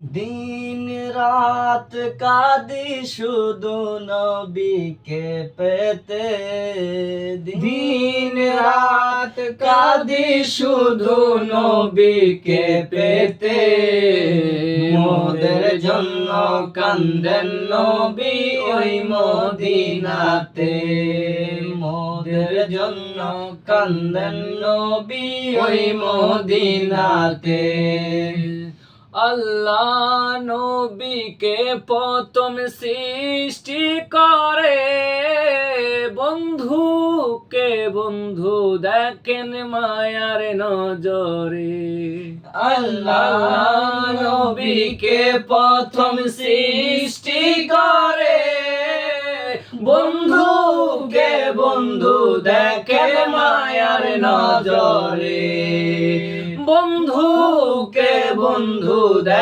দিন রাত কাঁদি শুধু নবীকে পেতে, দিন রাত কাঁদি শুধু নবীকে পেতে। মোদের জন্য কান্দেন নবী ওই মদিনাতে, মোদের জন্য কান্দেন নবী ওই মদিনাতে। আল্লাহ নবীকে প্রথম সৃষ্টি করে, বন্ধুকে বন্ধু দেখেন মায়ার নজরে। আল্লাহ নবীকে প্রথম সৃষ্টি করে, বন্ধুকে বন্ধু দেখেন মায়ার নজরে। বন্ধুকে বন্ধু